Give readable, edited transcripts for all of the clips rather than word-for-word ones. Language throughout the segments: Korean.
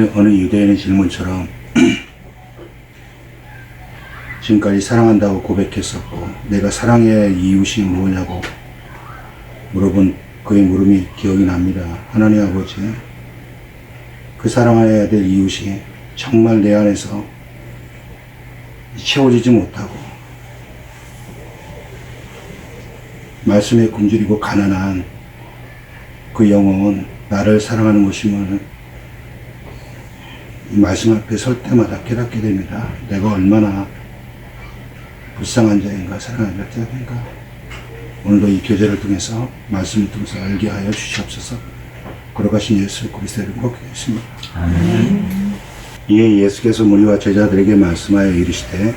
어느 유대인의 질문처럼 지금까지 사랑한다고 고백했었고 내가 사랑의 이웃이 뭐냐고 물어본 그의 물음이 기억이 납니다. 하나님 아버지, 그 사랑해야 될 이웃이 정말 내 안에서 채워지지 못하고 말씀에 굶주리고 가난한 그 영혼, 나를 사랑하는 것임을 이 말씀 앞에 설 때마다 깨닫게 됩니다. 내가 얼마나 불쌍한 자인가, 사랑하는 자인가. 오늘도 이 교제를 통해서 말씀을 통해서 알게 하여 주시옵소서. 걸어가신 예수 그리스도의 이름으로 기도했습니다. 아멘. 이에 예수께서 무리와 제자들에게 말씀하여 이르시되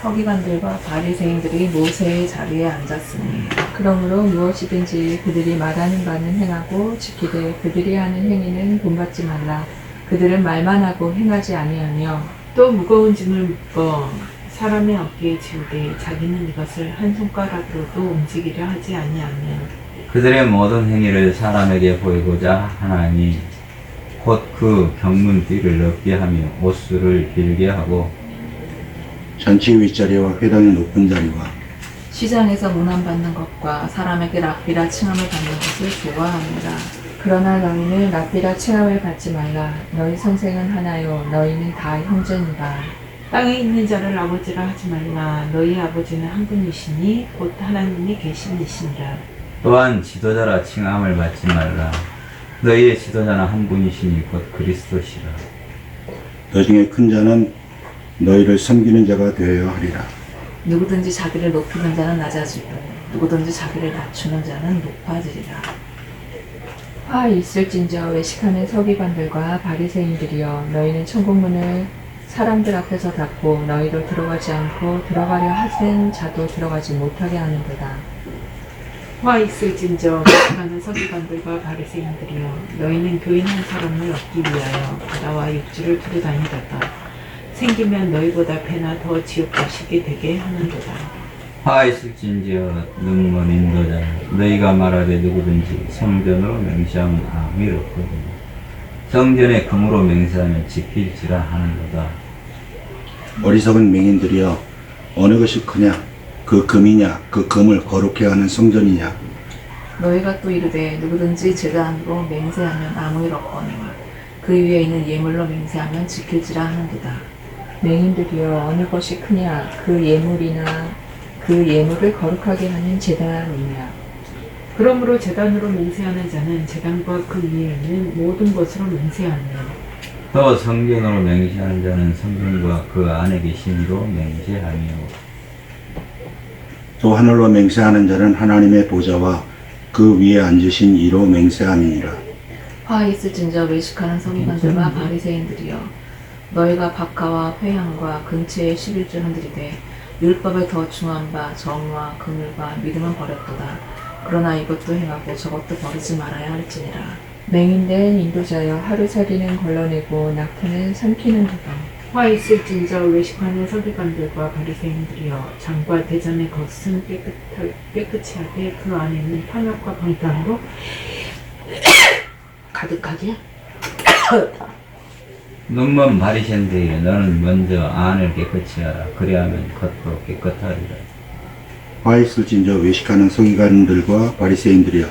서기관들과 바리새인들이 모세의 자리에 앉았으니 그러므로 무엇이든지 그들이 말하는 바는 행하고 지키되 그들이 하는 행위는 본받지 말라. 그들은 말만 하고 행하지 아니하며 또 무거운 짐을 묶어 사람의 어깨에 지우되 자기는 이것을 한 손가락으로도 움직이려 하지 아니하며 그들의 모든 행위를 사람에게 보이고자 하나니 곧 그 경문띠를 넓게 하며 옷수를 길게 하고 잔치 윗자리와 회당의 높은 자리와 시장에서 문안받는 것과 사람에게 랍비라 칭함을 받는 것을 좋아합니다. 그러나 너희는 랍비라 칭함을 받지 말라. 너희 선생은 하나요 너희는 다 형제니라. 땅에 있는 자를 아버지라 하지 말라. 너희 아버지는 한 분이시니 곧 하나님이 계신 이시니라. 또한 지도자라 칭함을 받지 말라. 너희의 지도자는 한 분이시니 곧 그리스도시라. 너 중에 큰 자는 너희를 섬기는 자가 되어야 하리라. 누구든지 자기를 높이는 자는 낮아지고 누구든지 자기를 낮추는 자는 높아지리라. 화 있을진저 외식하는 서기관들과 바리새인들이여 너희는 천국문을 사람들 앞에서 닫고 너희도 들어가지 않고 들어가려 하는 자도 들어가지 못하게 하는도다. 화 있을진저 가는 서기관들과 바리새인들이여 너희는 교인 한 사람을 얻기 위하여 바다와 육지를 두루 다니다가 생기면 너희보다 배나 더 지옥 가시게 되게 하는도다. 화 있을진지어 능문 인도자 너희가 말하되 누구든지 성전으로 맹세하면 아무 일 없거든요. 성전에 금으로 맹세하면 지킬지라 하는도다. 어리석은 맹인들이여 어느 것이 크냐, 그 금이냐, 그 금을 거룩해 하는 성전이냐. 너희가 또 이르되 누구든지 제단으로 맹세하면 아무 일 없거니와 그 위에 있는 예물로 맹세하면 지킬지라 하는도다. 맹인들이여 어느 것이 크냐, 그 예물이나 그 예물을 거룩하게 하는 제단이냐. 그러므로 제단으로 맹세하는 자는 제단과 그 위에 있는 모든 것으로 맹세하며 또 성전으로 맹세하는 자는 성전과 그 안에 계신 이로 맹세하며 또 하늘로 맹세하는 자는 하나님의 보좌와 그 위에 앉으신 이로 맹세함이니라. 화 있을진저 외식하는 서기관들과 바리새인들이여 너희가 박하와 회향과 근처에 11조는 들이되 율법에 더 중한 바 정의와 긍휼과 믿음은 버렸도다. 그러나 이것도 행하고 저것도 버리지 말아야 할지니라. 맹인된 인도자여 하루살이는 걸러내고 낙타는 삼키는 도다. 화 있을진저 외식하는 서기관들과 바리새인들이여 장과 대전의 겉은 깨끗이 하되 그 안에는 탐욕과 방탕으로 가득하게 눈먼 바리새인들이여 너는 먼저 안을 깨끗이 하라. 그리하면 겉으로 깨끗하리라. 화 있을진저 외식하는 서기관들과 바리새인들이여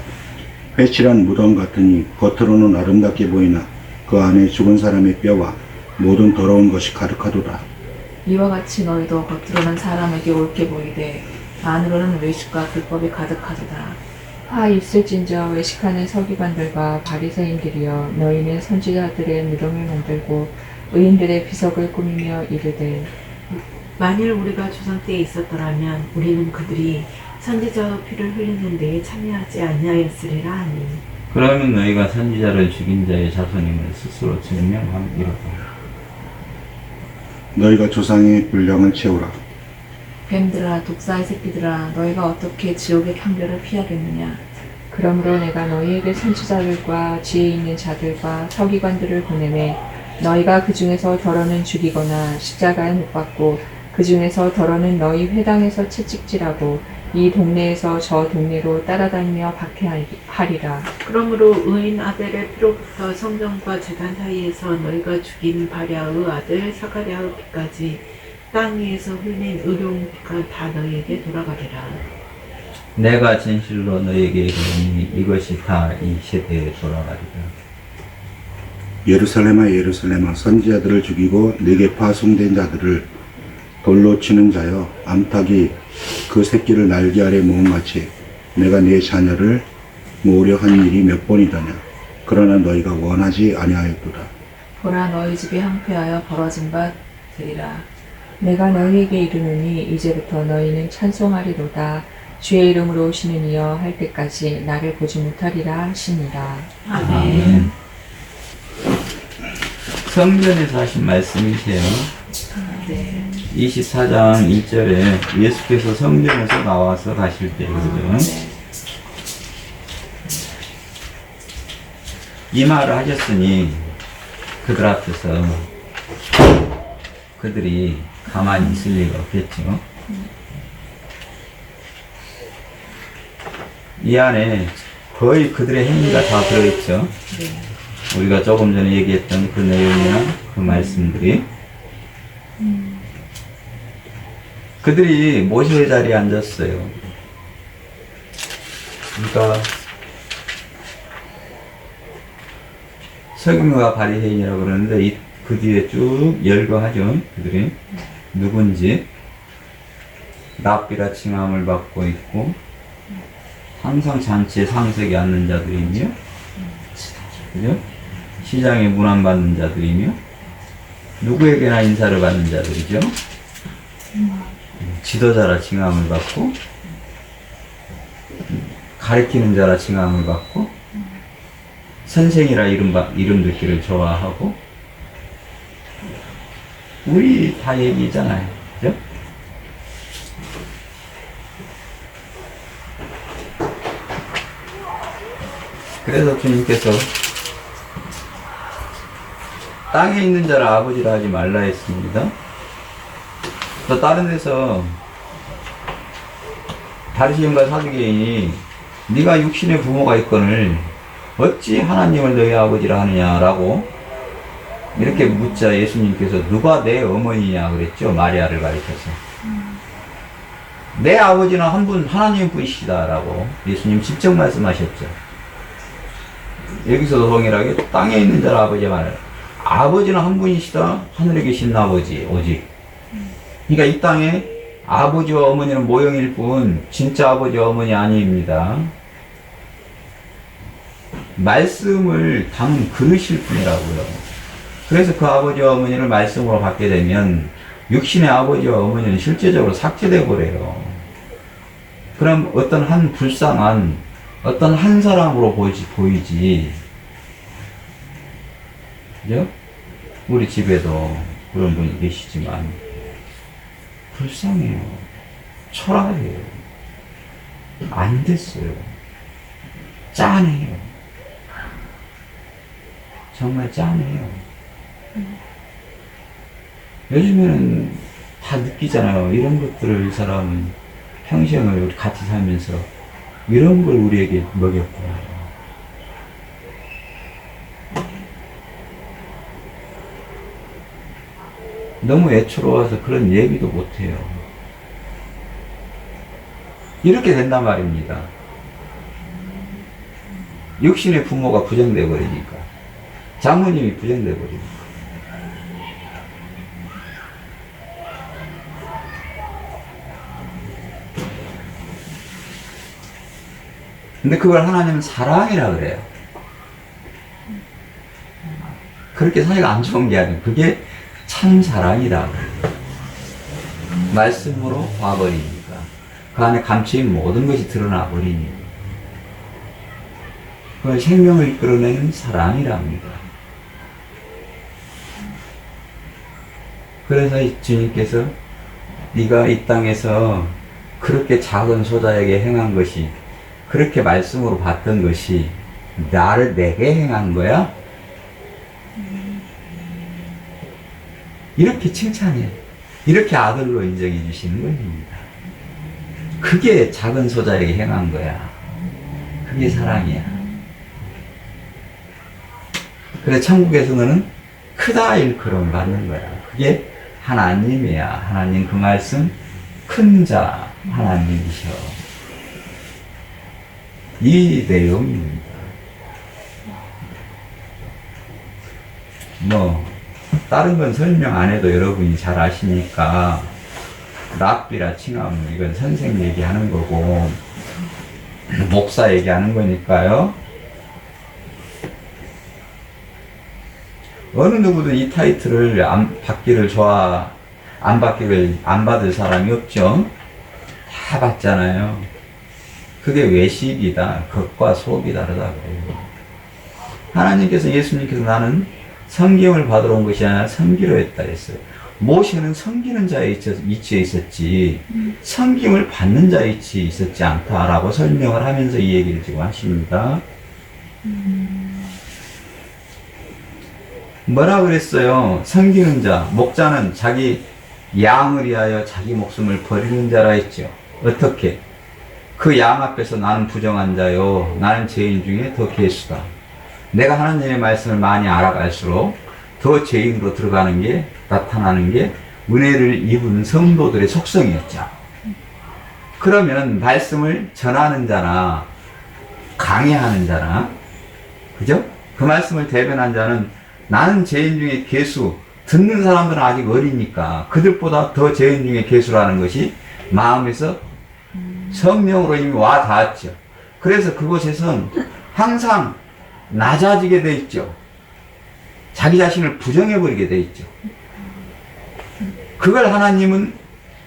회칠한 무덤 같으니 겉으로는 아름답게 보이나 그 안에 죽은 사람의 뼈와 모든 더러운 것이 가득하도다. 이와 같이 너희도 겉으로는 사람에게 옳게 보이되 안으로는 외식과 불법이 가득하도다. 화 있을진저 외식하는 서기관들과 바리새인들이여 너희는 선지자들의 무덤을 만들고 의인들의 비석을 꾸미며 이르되 만일 우리가 조상 때에 있었더라면 우리는 그들이 선지자의 피를 흘리는 데에 참여하지 아니하였으리라 하니 그러면 너희가 선지자를 죽인 자의 자손임을 스스로 증명함이로다. 너희가 조상의 분량을 채우라. 뱀들아 독사의 새끼들아 너희가 어떻게 지옥의 판결을 피하겠느냐. 그러므로 내가 너희에게 선지자들과 지혜 있는 자들과 서기관들을 보내매 너희가 그 중에서 더러는 죽이거나 십자가에 못 박고 그 중에서 더러는 너희 회당에서 채찍질하고 이 동네에서 저 동네로 따라다니며 박해하리라. 그러므로 의인 아벨의 피로부터 성전과 제단 사이에서 너희가 죽인 바랴의 아들 사가랴의 피까지 땅 위에서 흘린 의로운 피가 다 너희에게 돌아가리라. 내가 진실로 너에게 이르노니 이것이 다 이 세대에 돌아가리라. 예루살렘아 예루살렘아 선지자들을 죽이고 내게 파송된 자들을 돌로 치는 자여 암탉이 그 새끼를 날개 아래 모음같이 내가 네 자녀를 모으려 한 일이 몇 번이더냐. 그러나 너희가 원하지 아니하였도다. 보라 너희 집이 항폐하여 벌어진 바 되리라. 내가 너희에게 이르노니 이제부터 너희는 찬송하리로다. 주의 이름으로 오시는 이여 할 때까지 나를 보지 못하리라 하시니라. 아멘. 성전에서 하신 말씀이세요. 네. 24장 1절에 예수께서 성전에서 나와서 가실 때 그러죠. 네. 이 말을 하셨으니 그들 앞에서 그들이 가만히 있을 리가 없겠죠. 이 안에 거의 그들의 행위가 다 들어있죠. 우리가 조금 전에 얘기했던 그 내용이나 그 말씀들이 그들이 모세의 자리에 앉았어요. 그러니까 서기관과 바리새인이라고 그러는데 그 뒤에 쭉 열거하죠. 그들이 누군지 랍비라 칭함을 받고 있고 항상 잔치에 상석에 앉는 자들이며 그죠? 시장에 문안받는 자들이며 누구에게나 인사를 받는 자들이죠. 지도자라 칭함을 받고 가르치는 자라 칭함을 받고 선생이라 이름 듣기를 좋아하고 우리 다 얘기잖아요. 그죠? 그래서 주님께서 땅에 있는 자를 아버지라 하지 말라 했습니다. 또 다른 데서 바리새인과 사두개인이 네가 육신의 부모가 있거늘 어찌 하나님을 너희 아버지라 하느냐라고 이렇게 묻자 예수님께서 누가 내 어머니냐 그랬죠. 마리아를 가리켜서 내 아버지는 한 분 하나님 분이시다라고 예수님 직접 말씀하셨죠. 여기서도 동일하게 땅에 있는 자를 아버지 말을 아버지는 한 분이시다. 하늘에 계신 아버지 오직. 그러니까 이 땅에 아버지와 어머니는 모형일 뿐 진짜 아버지와 어머니 아닙니다. 말씀을 담은 그릇일 뿐이라고요. 그래서 그 아버지와 어머니를 말씀으로 받게 되면 육신의 아버지와 어머니는 실제적으로 삭제되어 버려요. 그럼 어떤 한 불쌍한 어떤 한 사람으로 보이지. 그죠? 우리 집에도 그런 분이 계시지만 불쌍해요. 초라해요. 안 됐어요. 짠해요. 정말 짠해요. 요즘에는 다 느끼잖아요. 이런 것들을 이 사람은 평생을 같이 살면서 이런 걸 우리에게 먹였구나. 너무 애처로워서 그런 얘기도 못해요. 이렇게 된단 말입니다. 육신의 부모가 부정돼 버리니까. 장모님이 부정돼 버리니까. 근데 그걸 하나님은 사랑이라 그래요. 그렇게 사이가 안 좋은 게 아니에요. 그게 참 사랑이다. 말씀으로 봐버리니까. 그 안에 감추인 모든 것이 드러나 버리니까. 그걸 생명을 이끌어내는 사랑이랍니다. 그래서 주님께서 네가 이 땅에서 그렇게 작은 소자에게 행한 것이 그렇게 말씀으로 봤던 것이 나를 내게 행한 거야? 이렇게 칭찬해. 이렇게 아들로 인정해 주시는 것입니다. 그게 작은 소자에게 행한 거야. 그게 사랑이야. 그래 천국에서는 크다 일컬음을 받는 거야. 그게 하나님이야. 하나님 그 말씀 큰 자 하나님이셔. 이 내용입니다. 뭐 다른 건 설명 안 해도 여러분이 잘 아시니까 랍비라 칭하면 이건 선생 얘기하는 거고 목사 얘기하는 거니까요. 어느 누구도 이 타이틀을 안 받을 사람이 없죠. 다 받잖아요. 그게 외식이다. 겉과 속이 다르다고. 하나님께서 예수님께서 나는 성경을 받으러 온 것이 아니라 섬기러 했다 했어요. 모세는 섬기는 자의 위치에 있었지 섬김을 받는 자의 위치에 있었지 않다라고 설명을 하면서 이 얘기를 지금 하십니다. 뭐라 그랬어요? 섬기는 자, 목자는 자기 양을 위하여 자기 목숨을 버리는 자라 했죠. 어떻게? 그 양 앞에서 나는 부정한 자요, 나는 죄인 중에 더 괴수다. 내가 하나님의 말씀을 많이 알아갈수록 더 죄인으로 들어가는 게 나타나는 게 은혜를 입은 성도들의 속성이었죠. 그러면 말씀을 전하는 자나 강해하는 자나 그죠? 그 말씀을 대변한 자는 나는 죄인 중에 괴수, 듣는 사람들은 아직 어리니까 그들보다 더 죄인 중에 괴수라는 것이 마음에서 성령으로 이미 와 닿았죠. 그래서 그곳에선 항상 낮아지게 돼 있죠. 자기 자신을 부정해버리게 돼 있죠. 그걸 하나님은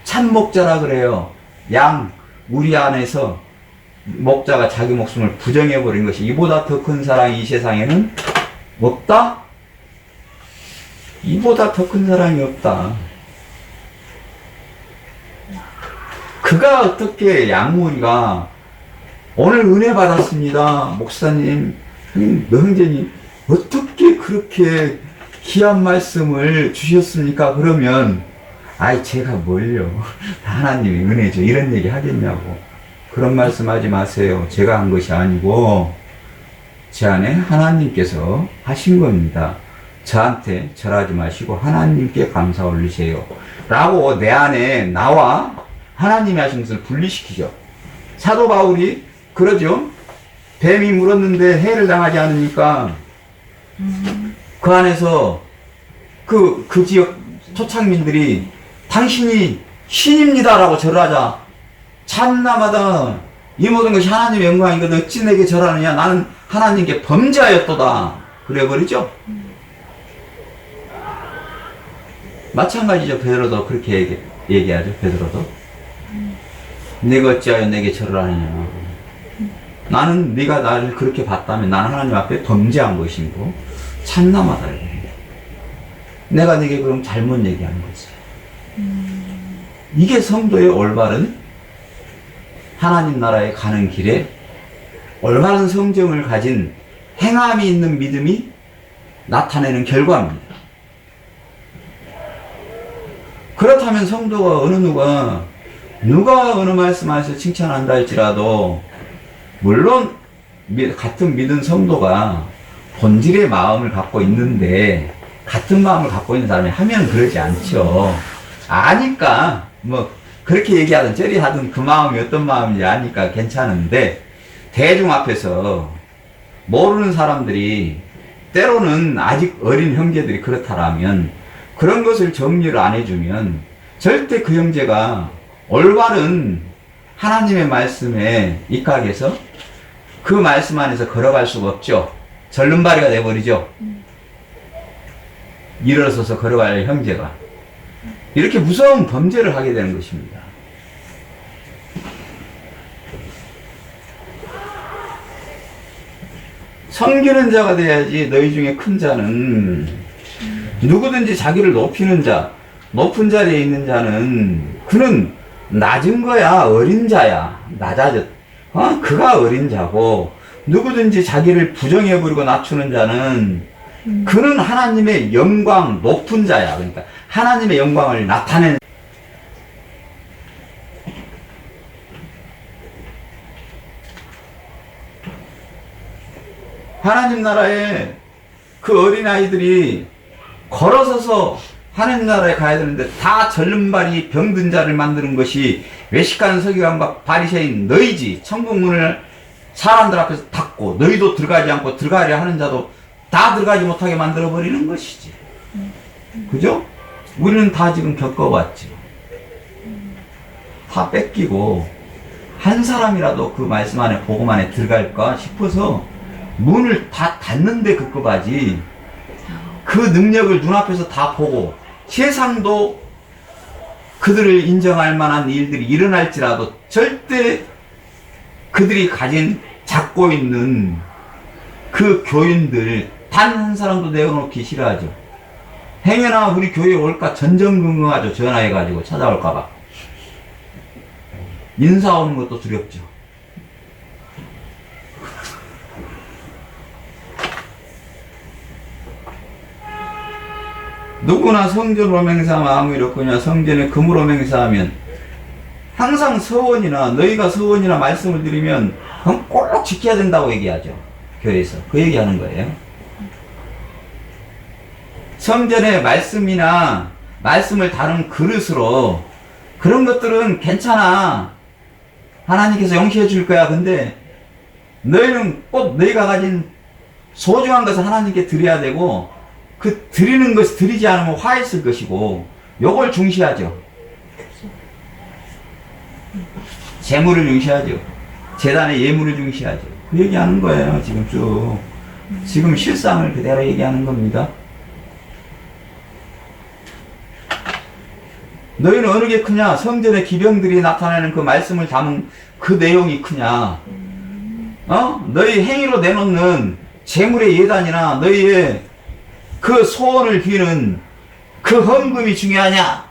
참 목자라 그래요. 양, 우리 안에서 목자가 자기 목숨을 부정해버린 것이 이보다 더 큰 사랑이 이 세상에는 없다? 이보다 더 큰 사랑이 없다. 그가 어떻게 양무리가 오늘 은혜 받았습니다. 목사님, 형제님, 어떻게 그렇게 귀한 말씀을 주셨습니까? 그러면, 아이, 제가 뭘요? 하나님의 은혜죠. 이런 얘기 하겠냐고. 그런 말씀 하지 마세요. 제가 한 것이 아니고, 제 안에 하나님께서 하신 겁니다. 저한테 절하지 마시고 하나님께 감사 올리세요. 라고 내 안에 나와 하나님이 하신 것을 분리시키죠. 사도 바울이 그러죠. 뱀이 물었는데 해를 당하지 않으니까 그 안에서 그 지역 토착민들이 당신이 신입니다 라고 절을 하자 참나마다 이 모든 것이 하나님의 영광이거든 어찌 내게 절하느냐 나는 하나님께 범죄하였도다 그래버리죠. 마찬가지죠. 베드로도 그렇게 얘기하죠. 베드로도 네가 어찌하여 내게 절을 하느냐 나는 네가 나를 그렇게 봤다면 나는 하나님 앞에 범죄한 것이고 참남하다 내가 네게 그럼 잘못 얘기한 거지. 이게 성도의 올바른 하나님 나라에 가는 길에 올바른 성정을 가진 행함이 있는 믿음이 나타내는 결과입니다. 그렇다면 성도가 누가 어느 말씀하셔서 칭찬한다 할지라도 물론 같은 믿은 성도가 본질의 마음을 갖고 있는데 같은 마음을 갖고 있는 사람이 하면 그러지 않죠. 아니까 뭐 그렇게 얘기하든 저리 하든 그 마음이 어떤 마음인지 아니까 괜찮은데 대중 앞에서 모르는 사람들이 때로는 아직 어린 형제들이 그렇다라면 그런 것을 정리를 안 해주면 절대 그 형제가 올바른 하나님의 말씀에 입각해서 그 말씀 안에서 걸어갈 수가 없죠. 절름발이가 돼버리죠. 일어서서 걸어갈 형제가 이렇게 무서운 범죄를 하게 되는 것입니다. 섬기는 자가 돼야지. 너희 중에 큰 자는 누구든지 자기를 높이는 자, 높은 자리에 있는 자는 그는 낮은 거야. 어린 자야. 낮아졌. 그가 어린 자고 누구든지 자기를 부정해버리고 낮추는 자는 그는 하나님의 영광 높은 자야. 그러니까 하나님의 영광을 나타내는 하나님 나라에 그 어린아이들이 걸어서서 하나님 나라에 가야 되는데 다 절름발이 병든 자를 만드는 것이 외식하는 서기관과 바리새인 너희지. 천국 문을 사람들 앞에서 닫고 너희도 들어가지 않고 들어가려 하는 자도 다 들어가지 못하게 만들어 버리는 것이지. 그죠? 우리는 다 지금 겪어봤죠. 다 뺏기고 한 사람이라도 그 말씀 안에 복음 안에 들어갈까 싶어서 문을 다 닫는데 급급하지. 그 능력을 눈앞에서 다 보고 세상도 그들을 인정할 만한 일들이 일어날지라도 절대 그들이 갖고 있는 그 교인들 단 한 사람도 내어놓기 싫어하죠. 행여나 우리 교회에 올까 전전긍긍하죠. 전화해가지고 찾아올까봐. 인사 오는 것도 두렵죠. 누구나 성전으로 맹세하면 아무 일 없거냐. 성전에 금으로 맹세하면 항상 서원이나 너희가 서원이나 말씀을 드리면 그건 꼭 지켜야 된다고 얘기하죠. 교회에서 그 얘기하는 거예요. 성전의 말씀이나 말씀을 다룬 그릇으로 그런 것들은 괜찮아. 하나님께서 용서해 줄 거야. 근데 너희는 꼭 너희가 가진 소중한 것을 하나님께 드려야 되고 그 드리는 것을 드리지 않으면 화 있을 것이고 요걸 중시하죠. 재물을 중시하죠. 제단의 예물을 중시하죠. 그 얘기하는 거예요. 지금 쭉. 지금 실상을 그대로 얘기하는 겁니다. 너희는 어느 게 크냐? 성전의 기병들이 나타내는 그 말씀을 담은 그 내용이 크냐? 너희 행위로 내놓는 재물의 예단이나 너희의 그 소원을 비는 그 헌금이 중요하냐?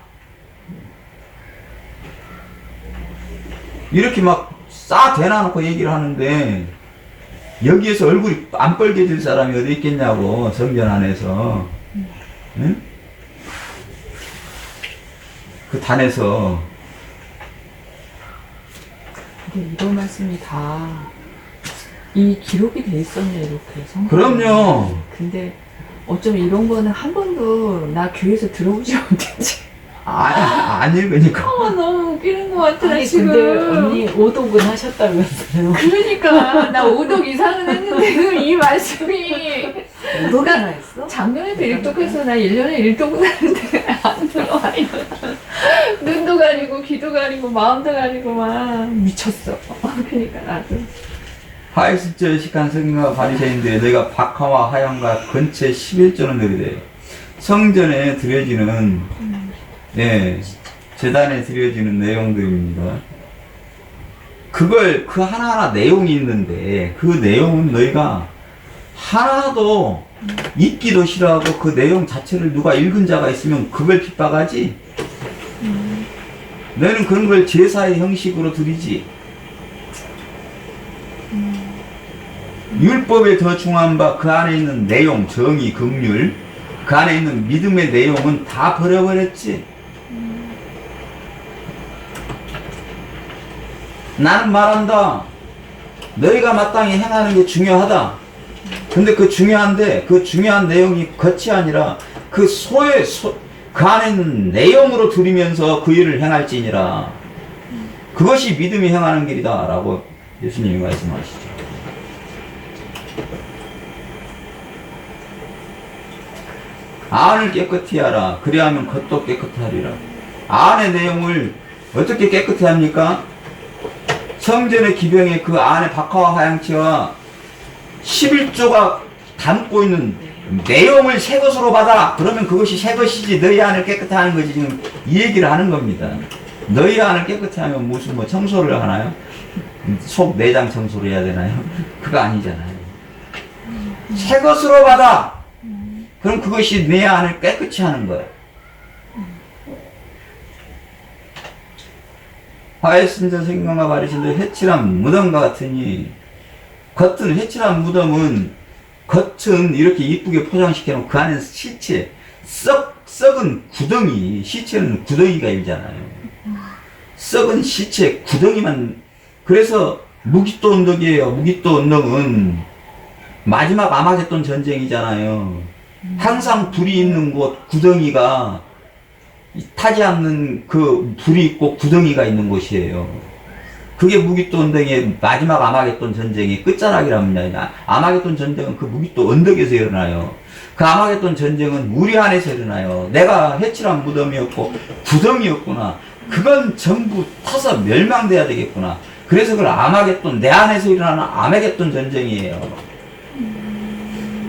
이렇게 막 싹 대놔놓고 얘기를 하는데 여기에서 얼굴이 안 빨개질 사람이 어디 있겠냐고. 성전 안에서. 응? 그 단에서. 근데 이런 말씀이 다 이 기록이 돼 있었네, 이렇게. 성경에. 그럼요. 근데 어쩌면 이런 거는 한 번도 나 교회에서 들어보지 못했지. 안 읽으니까. 너무 웃기는 것 같아, 아니 지금. 근데 언니 오독은 하셨다면서요. 그러니까 나 5독 이상은 했는데 이 말씀이 오독이나 했어? 작년에도 1독해서 나 1년에 1독을 하는데 안 들어와요. 눈도 가리고 귀도 가리고 마음도 가리고 막 미쳤어. 그러니까 나도 하익습제 의식한 성경과 바리새인들의 너희가 박하와 하양과 근처에 11조는 들이되 성전에 드려지는 제단에 드려지는 내용들입니다. 그걸 그 하나하나 내용이 있는데 그 내용은 너희가 하나도 읽기도 싫어하고 그 내용 자체를 누가 읽은 자가 있으면 그걸 핍박하지. 너희는 그런 걸 제사의 형식으로 드리지. 율법에 더 중요한 바 그 안에 있는 내용, 정의, 긍휼, 그 안에 있는 믿음의 내용은 다 버려버렸지. 나는 말한다. 너희가 마땅히 행하는 게 중요하다. 근데 그 중요한데 그 중요한 내용이 겉이 아니라 그 그 안에 있는 내용으로 들으면서 그 일을 행할지니라. 그것이 믿음이 행하는 길이다 라고 예수님이 말씀하시죠. 안을 깨끗이 하라. 그리하면 겉도 깨끗하리라. 안의 내용을 어떻게 깨끗이 합니까? 성전의 기병의 그 안에 박하와 하양치와 11조가 담고 있는 내용을 새 것으로 받아. 그러면 그것이 새 것이지. 너희 안을 깨끗이 하는 거지. 지금 이 얘기를 하는 겁니다. 너희 안을 깨끗이 하면 무슨 뭐 청소를 하나요? 속 내장 청소를 해야 되나요? 그거 아니잖아요. 새 것으로 받아. 그럼 그것이 내 안을 깨끗이 하는 거예요. 화해순전 생명과 바리새인들 해칠한 무덤과 같으니 겉은 해칠한 무덤은 겉은 이렇게 이쁘게 포장시켜 놓고 그 안에는 시체 썩은 구덩이. 시체는 구덩이가 일잖아요. 썩은 시체 구덩이만. 그래서 무기또 언덕이에요. 무기또 언덕은 마지막 아마겟돈 전쟁이잖아요. 항상 불이 있는 곳, 구덩이가 타지 않는 그 불이 있고 구덩이가 있는 곳이에요. 그게 무기또 언덕의 마지막 아마겟돈 전쟁의 끝자락이랍니다. 아마겟돈 전쟁은 그 무기또 언덕에서 일어나요. 그 아마겟돈 전쟁은 우리 안에서 일어나요. 내가 해칠한 무덤이었고 구덩이였구나. 그건 전부 타서 멸망돼야 되겠구나. 그래서 그걸 아마겟돈, 내 안에서 일어나는 아마겟돈 전쟁이에요.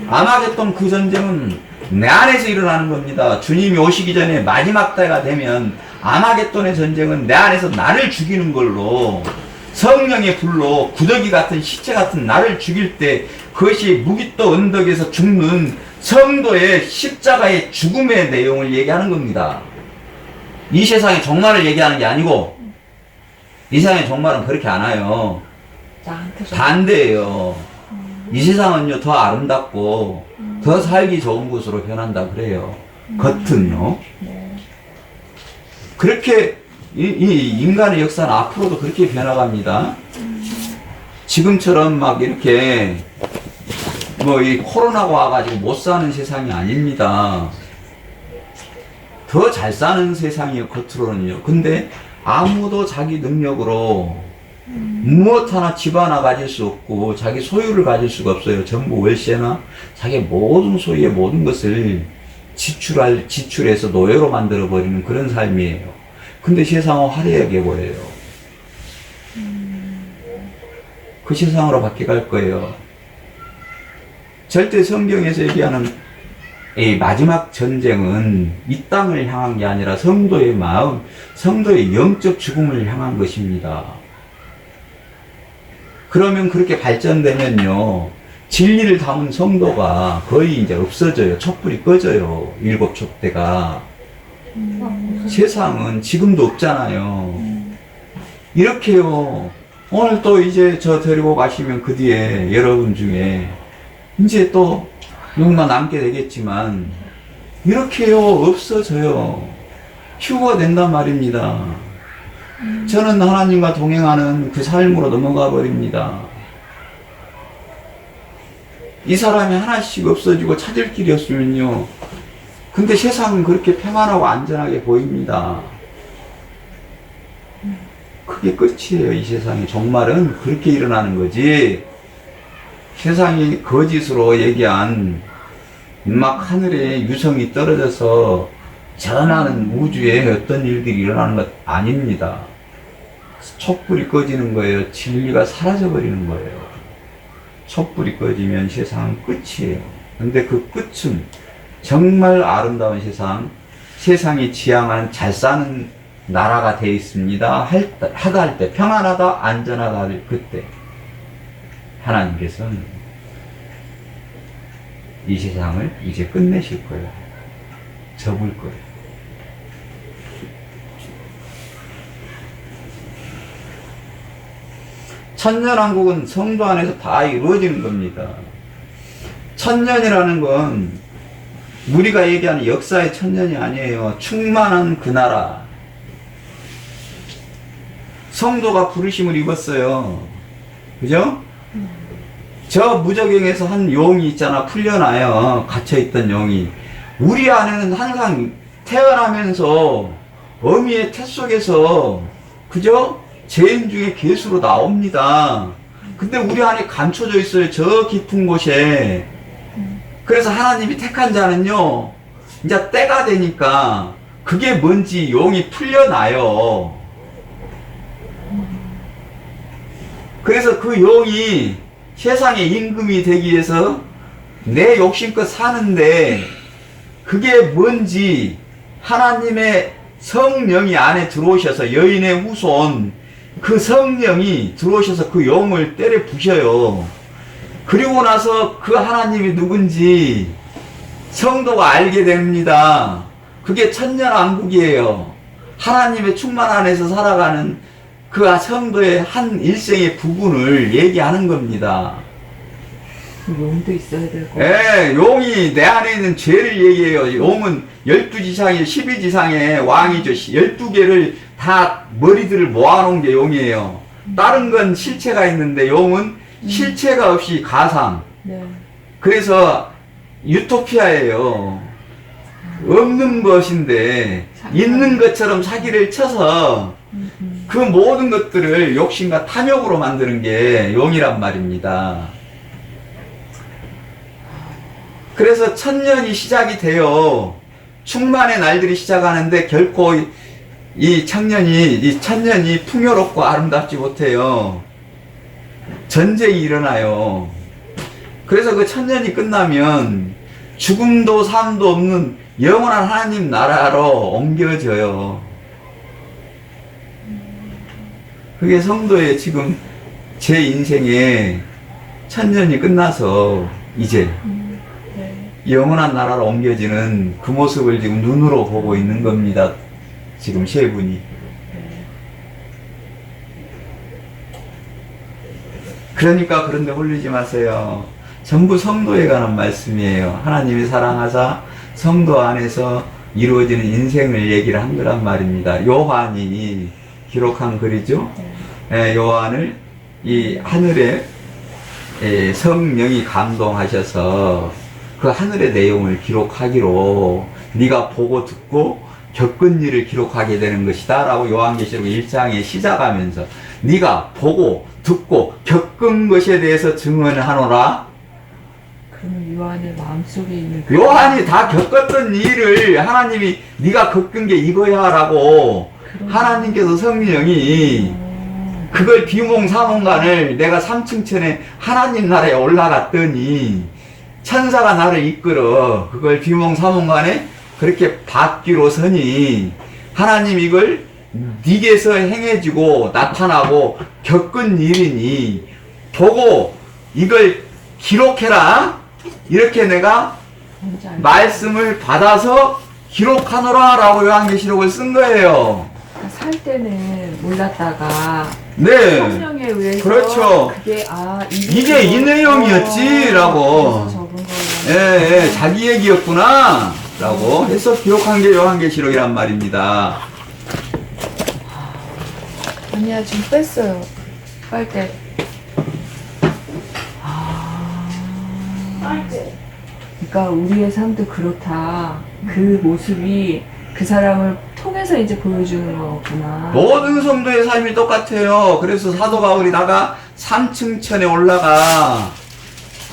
아마겟돈 그 전쟁은 내 안에서 일어나는 겁니다. 주님이 오시기 전에 마지막 때가 되면 아마겟돈의 전쟁은 내 안에서 나를 죽이는 걸로, 성령의 불로 구더기 같은 시체 같은 나를 죽일 때 그것이 무기또 언덕에서 죽는 성도의 십자가의 죽음의 내용을 얘기하는 겁니다. 이 세상의 종말을 얘기하는 게 아니고, 이 세상의 종말은 그렇게 안 와요. 반대예요. 이 세상은요 더 아름답고 더 살기 좋은 곳으로 변한다 그래요. 겉은요. 그렇게 이 인간의 역사는 앞으로도 그렇게 변화갑니다. 지금처럼 막 이렇게 뭐 이 코로나가 와가지고 못 사는 세상이 아닙니다. 더 잘 사는 세상이에요, 겉으로는요. 근데 아무도 자기 능력으로 무엇 하나 집 하나 가질 수 없고 자기 소유를 가질 수가 없어요. 전부 월세나 자기 모든 소유의 모든 것을 지출해서 노예로 만들어 버리는 그런 삶이에요. 근데 세상은 화려하게 보여요. 그 세상으로 바뀌어갈 거예요. 절대 성경에서 얘기하는 이 마지막 전쟁은 이 땅을 향한 게 아니라 성도의 마음, 성도의 영적 죽음을 향한 것입니다. 그러면 그렇게 발전되면요, 진리를 담은 성도가 거의 이제 없어져요. 촛불이 꺼져요. 7 촛대가. 세상은 지금도 없잖아요. 이렇게요. 오늘 또 이제 저 데리고 가시면 그 뒤에 여러분 중에 이제 또 누군가 남게 되겠지만 이렇게요 없어져요. 휴가 된단 말입니다. 저는 하나님과 동행하는 그 삶으로 넘어가 버립니다. 이 사람이 하나씩 없어지고 찾을 길이 없으면요, 근데 세상은 그렇게 평안하고 안전하게 보입니다. 그게 끝이에요. 이 세상의 종말은 그렇게 일어나는 거지. 세상이 거짓으로 얘기한 막 하늘에 유성이 떨어져서 전하는 우주에 어떤 일들이 일어나는 것 아닙니다. 촛불이 꺼지는 거예요. 진리가 사라져버리는 거예요. 촛불이 꺼지면 세상은 끝이에요. 근데 그 끝은 정말 아름다운 세상, 세상이 지향하는 잘 사는 나라가 되어 있습니다. 하다 할 때, 평안하다, 안전하다 할 그때 하나님께서는 이 세상을 이제 끝내실 거예요. 접을 거예요. 천년왕국은 성도 안에서 다 이루어지는 겁니다. 천년이라는 건 우리가 얘기하는 역사의 천년이 아니에요. 충만한 그 나라. 성도가 부르심을 입었어요. 그죠? 저 무적행에서 한 용이 있잖아. 풀려나요. 갇혀있던 용이. 우리 안에는 항상 태어나면서 어미의 태 속에서, 그죠? 죄인 중에 괴수로 나옵니다. 근데 우리 안에 감춰져 있어요. 저 깊은 곳에. 그래서 하나님이 택한 자는요, 이제 때가 되니까 그게 뭔지 용이 풀려나요. 그래서 그 용이 세상의 임금이 되기 위해서 내 욕심껏 사는데 그게 뭔지 하나님의 성령이 안에 들어오셔서, 여인의 후손 그 성령이 들어오셔서 그 용을 때려 부셔요. 그리고 나서 그 하나님이 누군지 성도가 알게 됩니다. 그게 천년왕국이에요. 하나님의 충만 안에서 살아가는 그 성도의 한 일생의 부분을 얘기하는 겁니다. 용도 있어야 되고. 예, 용이 내 안에 있는 죄를 얘기해요. 용은 12지상의 12지상의 왕이죠. 12개를 다 머리들을 모아놓은 게 용이에요. 다른 건 실체가 있는데 용은 실체가 없이 가상. 네. 그래서 유토피아예요. 없는 것인데 있는 것처럼 사기를 쳐서 그 모든 것들을 욕심과 탐욕으로 만드는 게 용이란 말입니다. 그래서 천년이 시작이 돼요. 충만의 날들이 시작하는데 결코 이 천년이 풍요롭고 아름답지 못해요. 전쟁이 일어나요. 그래서 그 천년이 끝나면 죽음도 삶도 없는 영원한 하나님 나라로 옮겨져요. 그게 성도의 지금 제 인생에 천년이 끝나서 이제 영원한 나라로 옮겨지는 그 모습을 지금 눈으로 보고 있는 겁니다. 지금 세 분이. 그러니까 그런데 홀리지 마세요. 전부 성도에 관한 말씀이에요. 하나님이 사랑하사 성도 안에서 이루어지는 인생을 얘기를 한 거란 말입니다. 요한이 기록한 글이죠. 요한을 이 하늘에 성령이 감동하셔서 그 하늘의 내용을 기록하기로 네가 보고 듣고 겪은 일을 기록하게 되는 것이다 라고 요한계시록 1장에 시작하면서 네가 보고 듣고 겪은 것에 대해서 증언하노라. 그러면 요한의 마음속에 있는 요한이 다 겪었던 일을 하나님이 네가 겪은 게 이거야 라고 하나님께서 성령이 그걸 비몽사몽간을 내가 삼층천에 하나님 나라에 올라갔더니 천사가 나를 이끌어 그걸 비몽사몽간에 그렇게 받기로 서니 하나님 이걸 네게서 행해지고 나타나고 겪은 일이니 보고 이걸 기록해라. 이렇게 내가 말씀을 받아서 기록하노라 라고 요한계시록을 쓴 거예요. 그러니까 살 때는 몰랐다가 네. 성령에 의해서 그렇죠. 그게 이게 이 내용이었지 라고 적은 거예요. 예, 자기 얘기였구나 라고 해서 기록한 게 요한계시록이란 말입니다. 아니야 지금 뺐어요. 빨대. 그러니까 우리의 삶도 그렇다. 그 모습이 그 사람을 통해서 이제 보여주는 거구나. 모든 성도의 삶이 똑같아요. 그래서 사도 바울이 나가 3층천에 올라가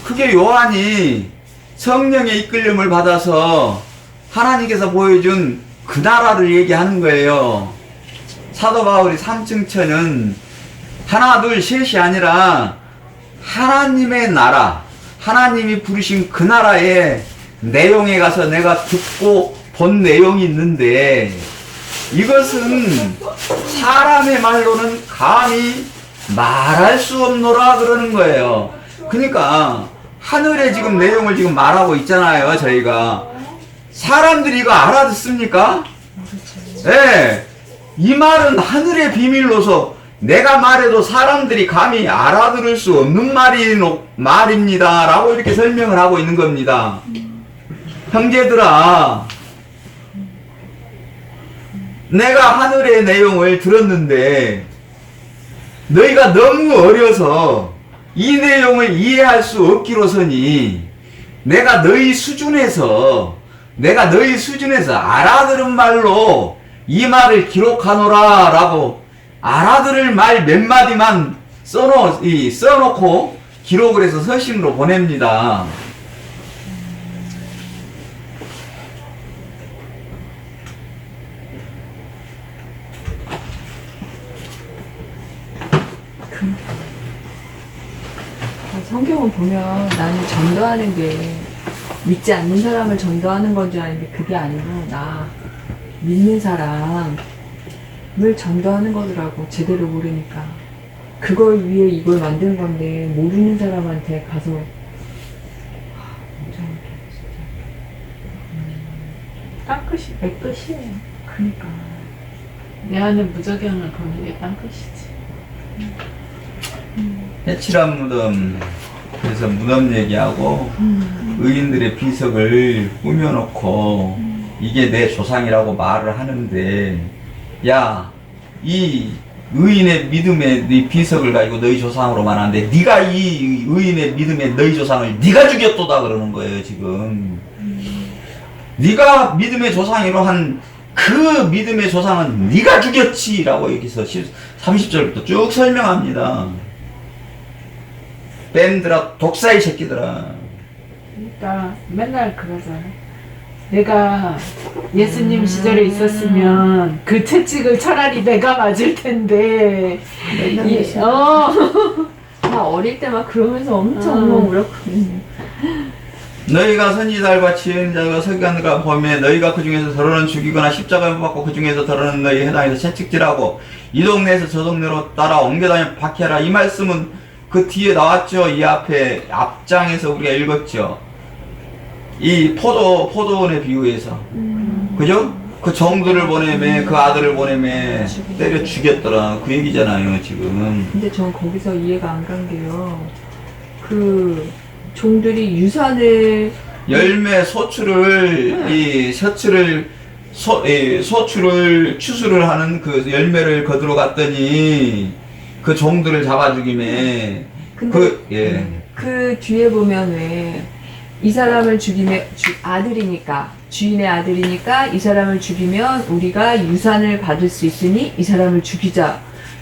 그게 요한이 성령의 이끌림을 받아서 하나님께서 보여준 그 나라를 얘기하는 거예요. 사도 바울이 3층천은 하나 둘 셋이 아니라 하나님의 나라, 하나님이 부르신 그 나라의 내용에 가서 내가 듣고 본 내용이 있는데 이것은 사람의 말로는 감히 말할 수 없노라 그러는 거예요. 그러니까 하늘의 지금 내용을 지금 말하고 있잖아요. 저희가 사람들이 이거 알아듣습니까? 네. 이 말은 하늘의 비밀로서 내가 말해도 사람들이 감히 알아들을 수 없는 말입니다 라고 이렇게 설명을 하고 있는 겁니다. 형제들아, 내가 하늘의 내용을 들었는데 너희가 너무 어려서 이 내용을 이해할 수 없기로서니 내가 너희 수준에서 알아들은 말로 이 말을 기록하노라 라고 알아들을 말 몇 마디만 써놓고 기록을 해서 서신으로 보냅니다. 성경을 보면 나는 전도하는 게 믿지 않는 사람을 전도하는 건 줄 아는데 그게 아니고 나 믿는 사람을 전도하는 거더라고. 제대로 모르니까. 그걸 위해 이걸 만든 건데 모르는 사람한테 가서 엄청 땅끝이 백끝이에요. 그러니까 내 안에 무적영을 거는 게 땅끝이지. 해칠한 무덤, 그래서 무덤 얘기하고 의인들의 비석을 꾸며놓고 이게 내 조상이라고 말을 하는데 야, 이 의인의 믿음의 네 비석을 가지고 너희 조상으로 말하는데 네가 이 의인의 믿음의 너희 조상을 네가 죽였도다 그러는 거예요 지금. 네가 믿음의 조상이로 한 그 믿음의 조상은 네가 죽였지라고 여기서 30절부터 쭉 설명합니다. 밴드라 독사의 새끼들아. 그러니까 맨날 그러잖아. 내가 예수님 시절에 있었으면 그 채찍을 차라리 내가 맞을 텐데. 나 어릴 때 막 그러면서 엄청 엉엉 울었거든요. 너희가 선지자들과 지혜자들과 서기관들과 보면 너희가 그 중에서 더러는 죽이거나 십자가에 못 박고 그 중에서 더러는 너희 해당에서 채찍질하고 이 동네에서 저 동네로 따라 옮겨다녀 박해하라. 이 말씀은 그 뒤에 나왔죠. 이 앞에 앞장에서 우리가 읽었죠. 이 포도원의 비유에서 그죠? 그 종들을 보내매 그 아들을 보내매 때려 죽였더라 그 얘기잖아요 지금. 근데 전 거기서 이해가 안 간 게요. 그 종들이 유산을 열매 소출을 이 셔츠를 소출을 추수를 하는 그 열매를 거두러 갔더니 그 종들을 잡아 죽이매 근데 그 뒤에 보면 왜 이 사람을 죽이면 아들이니까 주인의 아들이니까 이 사람을 죽이면 우리가 유산을 받을 수 있으니 이 사람을 죽이자.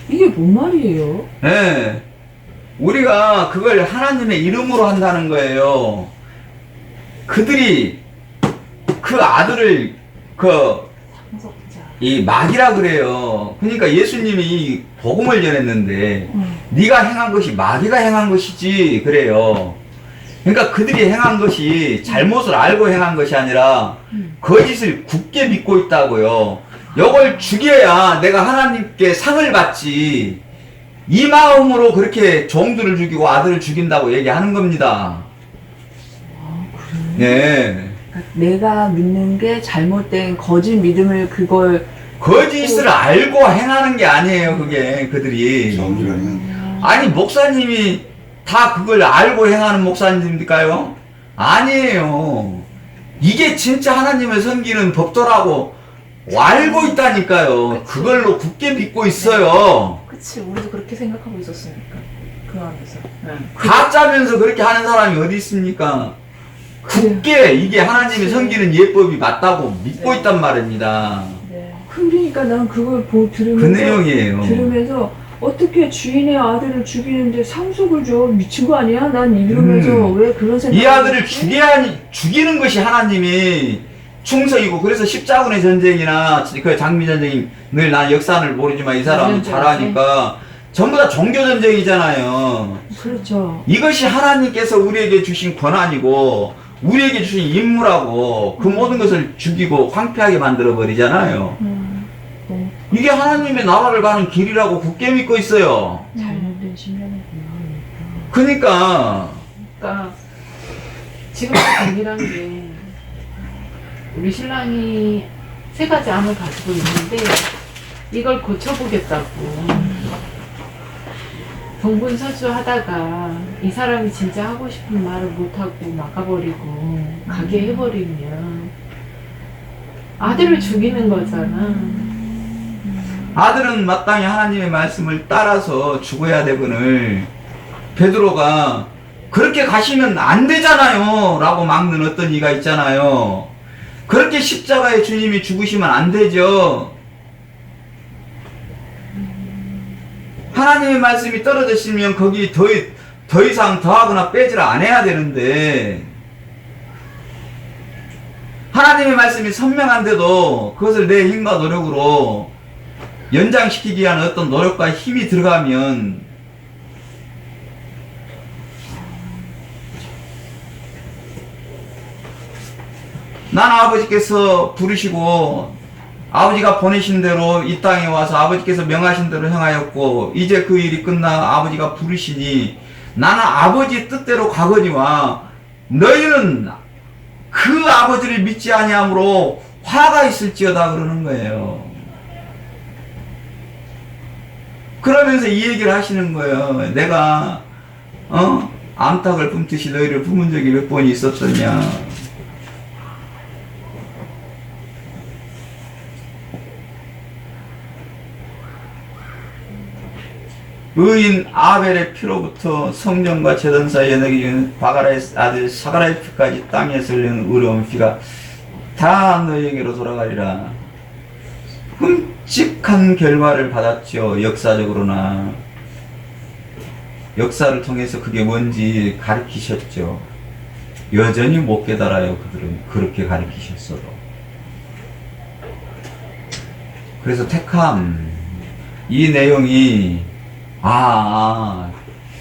이게 뭔 말이에요? 네. 우리가 그걸 하나님의 이름으로 한다는 거예요. 그들이 그 아들을 이 마귀라 그래요. 그러니까 예수님이 이 복음을 전했는데 네가 행한 것이 마귀가 행한 것이지 그래요. 그러니까 그들이 행한 것이 잘못을 알고 행한 것이 아니라 거짓을 굳게 믿고 있다고요. 이걸 죽여야 내가 하나님께 상을 받지. 이 마음으로 그렇게 종들을 죽이고 아들을 죽인다고 얘기하는 겁니다. 네. 그러니까 내가 믿는 게 잘못된 거짓 믿음을 그걸 거짓을 알고 행하는 게 아니에요, 그게, 그들이. 정의라는 아니, 목사님이 다 그걸 알고 행하는 목사님입니까요? 아니에요. 이게 진짜 하나님을 섬기는 법도라고 알고 있다니까요. 그걸로 굳게 믿고 있어요. 그치, 우리도 그렇게 생각하고 있었으니까. 그 안에서. 가짜면서 그렇게 하는 사람이 어디 있습니까? 굳게 이게 하나님이 섬기는 예법이 맞다고 믿고 있단 말입니다. 네. 그러니까 난 그걸 그 들으면서 내용이에요. 어떻게 주인의 아들을 죽이는데 상속을 줘? 미친 거 아니야? 난 이러면서 왜 그런 생각을 이 아들을 죽이는 것이 하나님이 충성이고, 그래서 십자군의 전쟁이나 그 장미전쟁이 늘 난 역사를 모르지만 이 사람은 잘하니까 전부 다 종교전쟁이잖아요. 그렇죠. 이것이 하나님께서 우리에게 주신 권한이고 우리에게 주신 임무라고 그 모든 것을 죽이고 황폐하게 만들어 버리잖아요. 이게 하나님의 나라를 가는 길이라고 굳게 믿고 있어요. 잘못된 신념이구나. 그러니까 지금 동일한 게 우리 신랑이 3가지 암을 가지고 있는데 이걸 고쳐보겠다고 동분서주 하다가 이 사람이 진짜 하고 싶은 말을 못하고 막아버리고 가게 해버리면 아들을 죽이는 거잖아. 아들은 마땅히 하나님의 말씀을 따라서 죽어야 되거늘 베드로가 그렇게 가시면 안 되잖아요 라고 막는 어떤 이가 있잖아요. 그렇게 십자가에 주님이 죽으시면 안 되죠. 하나님의 말씀이 떨어졌으면 거기 더 이상 더하거나 빼지를 안 해야 되는데 하나님의 말씀이 선명한데도 그것을 내 힘과 노력으로 연장시키기 위한 어떤 노력과 힘이 들어가면 나는 아버지께서 부르시고 아버지가 보내신 대로 이 땅에 와서 아버지께서 명하신 대로 행하였고 이제 그 일이 끝나 아버지가 부르시니 나는 아버지의 뜻대로 가거니와 너희는 그 아버지를 믿지 아니함으로 화가 있을지어다 그러는 거예요. 그러면서 이 얘기를 하시는 거예요. 내가 암탉을 품듯이 너희를 품은 적이 몇 번이 있었더냐. 의인 아벨의 피로부터 성전과 제단 사이에 내게 바가라의 아들 사가라의 피까지 땅에서 흘리는 의로운 피가 다 너희에게로 돌아가리라. 끔찍한 결과를 받았죠. 역사적으로나 역사를 통해서 그게 뭔지 가르치셨죠. 여전히 못 깨달아요. 그들은 그렇게 가르치셨어도. 그래서 택함 이 내용이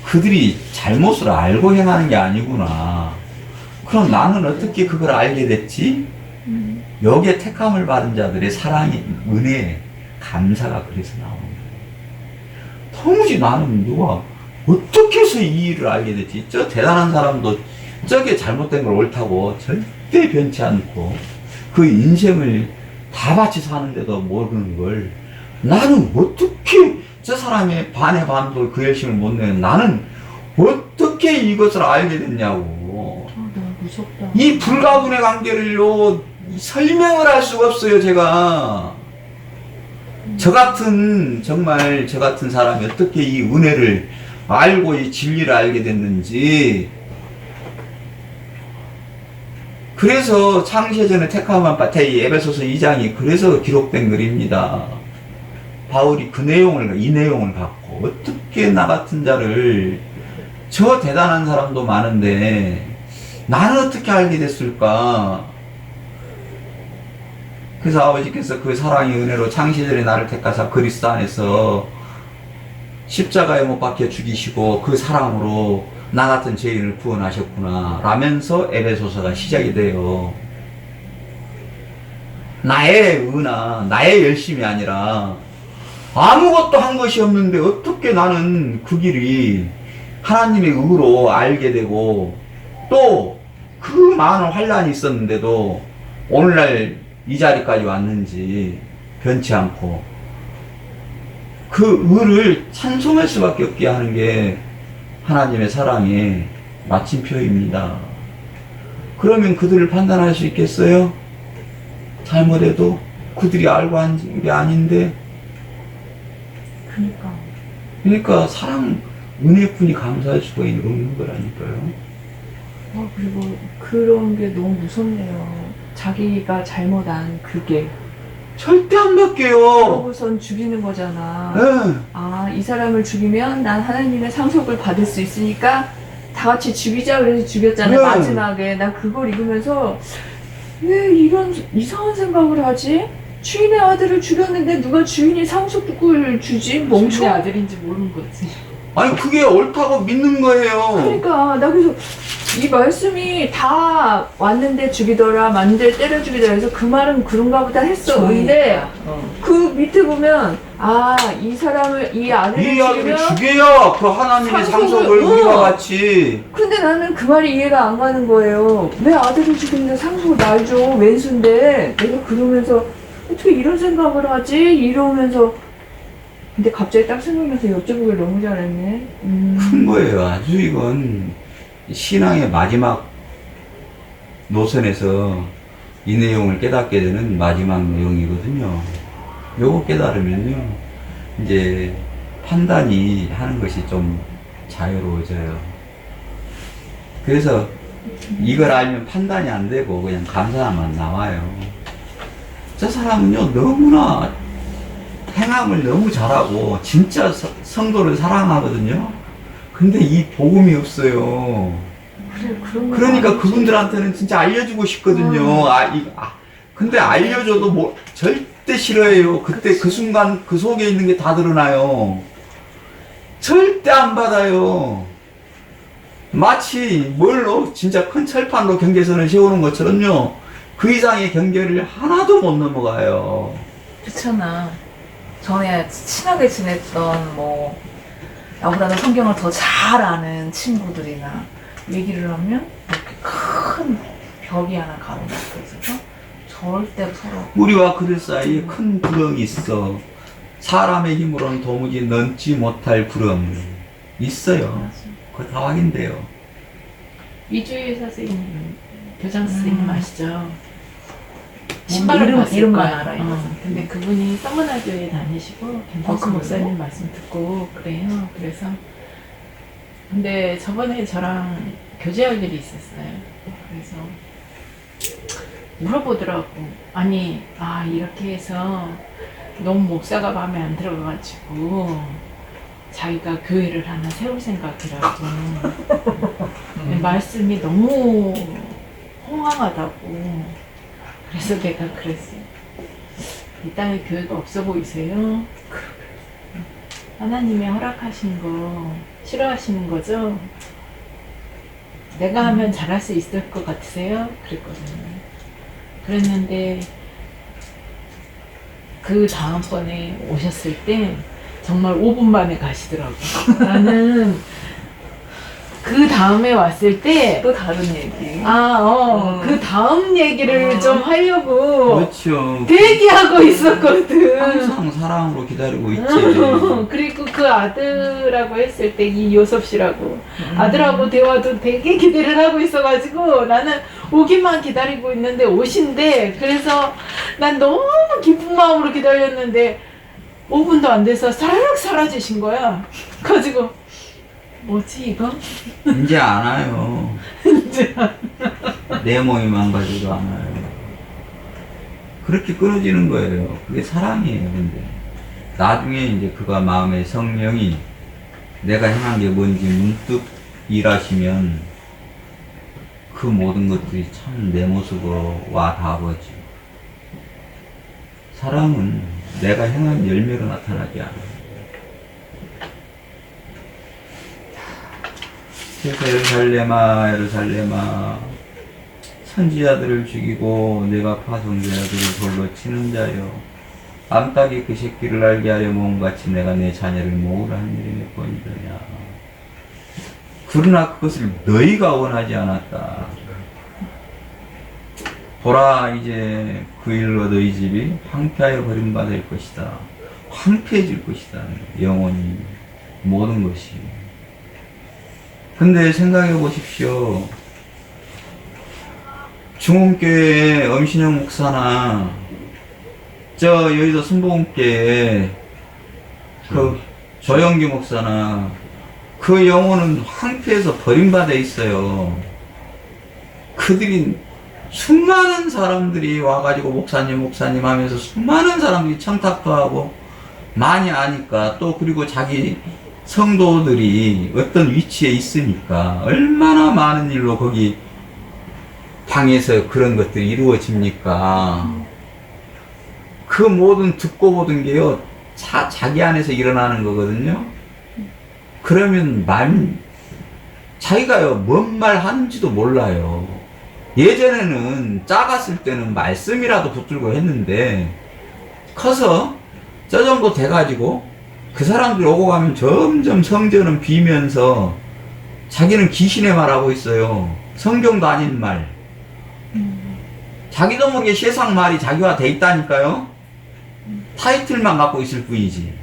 그들이 잘못을 알고 행하는 게 아니구나. 그럼 나는 어떻게 그걸 알게 됐지? 여기에 택함을 받은 자들의 사랑의 은혜, 감사가 그래서 나오는 거예요. 도무지 나는 누가 어떻게 해서 이 일을 알게 됐지? 저 대단한 사람도 저게 잘못된 걸 옳다고 절대 변치 않고 그 인생을 다 바치 사는데도 모르는 걸 나는 어떻게 저 사람의 반의 반도 그 열심을 못 내는 나는 어떻게 이것을 알게 됐냐고. 너무 무섭다. 이 불가분의 관계를요 설명을 할 수가 없어요. 제가 정말 저 같은 사람이 어떻게 이 은혜를 알고 이 진리를 알게 됐는지. 그래서 창세전에 택함한 바테이 에베소서 2장이 그래서 기록된 글입니다. 바울이 이 내용을 갖고 어떻게 나 같은 자를 저 대단한 사람도 많은데 나는 어떻게 알게 됐을까? 그래서 아버지께서 그 사랑의 은혜로 창세전에 나를 택하사 그리스도 안에서 십자가에 못 박혀 죽이시고 그 사랑으로 나 같은 죄인을 구원하셨구나 라면서 에베소서가 시작이 돼요. 나의 의나 나의 열심이 아니라 아무것도 한 것이 없는데 어떻게 나는 그 길이 하나님의 의로 알게 되고 또 그 많은 환란이 있었는데도 오늘날 이 자리까지 왔는지 변치 않고 그 의를 찬송할 수밖에 없게 하는 게 하나님의 사랑의 마침표입니다. 그러면 그들을 판단할 수 있겠어요? 잘못해도 그들이 알고 한 게 아닌데. 그러니까 사랑 은혜뿐이 감사할 수가 없는 거라니까요. 그리고 그런 게 너무 무섭네요. 자기가 잘못한 그게. 절대 안 바뀌어요. 그러고선 죽이는 거잖아. 네. 이 사람을 죽이면 난 하나님의 상속을 받을 수 있으니까 다 같이 죽이자 그래서 죽였잖아요. 네. 마지막에. 나 그걸 읽으면서 왜 이런 이상한 생각을 하지? 주인의 아들을 죽였는데 누가 주인이 상속을 주지? 주인의 멍청. 아들인지 모르는 거지. 아니 그게 옳다고 믿는 거예요. 그러니까 나 그래서 이 말씀이 다 왔는데 죽이더라, 만들 때려 죽이더라 해서 그 말은 그런가 보다 했어. 근데 그 밑에 보면 이 사람을 이 아들을 이 아들을 죽이면 죽여야 그 하나님의 상속을 우리가 같이. 근데 나는 그 말이 이해가 안 가는 거예요. 왜 아들을 죽이는데 상속을 날 줘? 왼수인데. 내가 그러면서 어떻게 이런 생각을 하지? 이러면서 근데 갑자기 딱 생각나서 여쭤보길 너무 잘했네. 큰 거예요. 아주 이건 신앙의 마지막 노선에서 이 내용을 깨닫게 되는 마지막 내용이거든요. 요거 깨달으면요 이제 판단이 하는 것이 좀 자유로워져요. 그래서 이걸 알면 판단이 안 되고 그냥 감사만 나와요. 저 사람은요 너무나 행함을 너무 잘하고 진짜 성도를 사랑하거든요. 근데 이 복음이 없어요. 그러니까 그분들한테는 진짜 알려주고 싶거든요. 근데 알려줘도 절대 싫어해요. 그때 그 순간 그 속에 있는 게 다 드러나요. 절대 안 받아요. 마치 진짜 큰 철판으로 경계선을 세우는 것처럼요. 그 이상의 경계를 하나도 못 넘어가요. 그렇잖아. 전에 친하게 지냈던 나보다는 성경을 더 잘 아는 친구들이나 얘기를 하면 이렇게 큰 벽이 하나 가로막혀 있어서 절대 서로 우리와 그들 사이에 큰 구렁이 있어. 사람의 힘으로는 도무지 넘지 못할 구렁 있어요. 그거 다 확인돼요. 이주일 선생님, 교장 선생님 아시죠? 신발을 봤을 이름만 거야. 알아, 이거. 근데 그분이 서문화교회 다니시고 김성수 그래요? 목사님 말씀 듣고 그래요. 그래서 근데 저번에 저랑 교제할 일이 있었어요. 그래서 물어보더라고. 아니, 이렇게 해서 너무 목사가 마음에 안 들어가지고 자기가 교회를 하나 세울 생각이라고. 말씀이 너무 허황하다고. 그래서 내가 그랬어요. 이 땅에 교회가 없어 보이세요? 하나님이 허락하신 거 싫어하시는 거죠? 내가 하면 잘할 수 있을 것 같으세요? 그랬거든요. 그랬는데 그 다음번에 오셨을 때 정말 5분 만에 가시더라고. 나는 그 다음에 왔을 때 또 다른 얘기. 그 다음 얘기를 좀 하려고 그렇죠. 대기하고 있었거든. 항상 사랑으로 기다리고 있지. 그리고 그 아들하고 했을 때 이 요섭 씨라고 아들하고 대화도 되게 기대를 하고 있어가지고 나는 오기만 기다리고 있는데 오신대. 그래서 난 너무 기쁜 마음으로 기다렸는데 5분도 안 돼서 사르륵 사라지신 거야. 가지고 뭐지 이거? 이제 안 와요. 내 몸이 망가지도 않아요. 그렇게 끊어지는 거예요. 그게 사랑이에요. 근데 나중에 이제 그가 마음의 성령이 내가 행한 게 뭔지 문득 일하시면 그 모든 것들이 참 내 모습으로 와 닿아버지. 사랑은 내가 행한 열매로 나타나지 않아요. 예루살렘아 예루살렘아 선지자들을 죽이고 내가 파송자들을 돌로 치는 자여 암탉이 그 새끼를 알게 하려 몸같이 내가 내 자녀를 모으라 한 일이 몇 번이더냐. 그러나 그것을 너희가 원하지 않았다. 보라 이제 그 일로 너희 집이 황폐하여 버림받을 것이다. 황폐해질 것이다. 영원히 모든 것이. 근데 생각해 보십시오. 중흥교회 엄신영 목사나 저 여의도 순복음교회 그 조영기 목사나 그 영혼은 황폐해서 버림받아 있어요. 그들이 수많은 사람들이 와가지고 목사님 하면서 수많은 사람들이 청탁도 하고 많이 아니까 또 그리고 자기 성도들이 어떤 위치에 있으니까 얼마나 많은 일로 거기 방에서 그런 것들이 이루어집니까? 그 모든 듣고 보던 게요, 자기 안에서 일어나는 거거든요. 그러면 자기가요, 뭔 말 하는지도 몰라요. 예전에는 작았을 때는 말씀이라도 붙들고 했는데, 커서 저 정도 돼가지고, 그 사람들이 오고 가면 점점 성전은 비면서 자기는 귀신의 말하고 있어요. 성경도 아닌 말. 자기도 모르게 세상 말이 자기와 돼 있다니까요. 타이틀만 갖고 있을 뿐이지.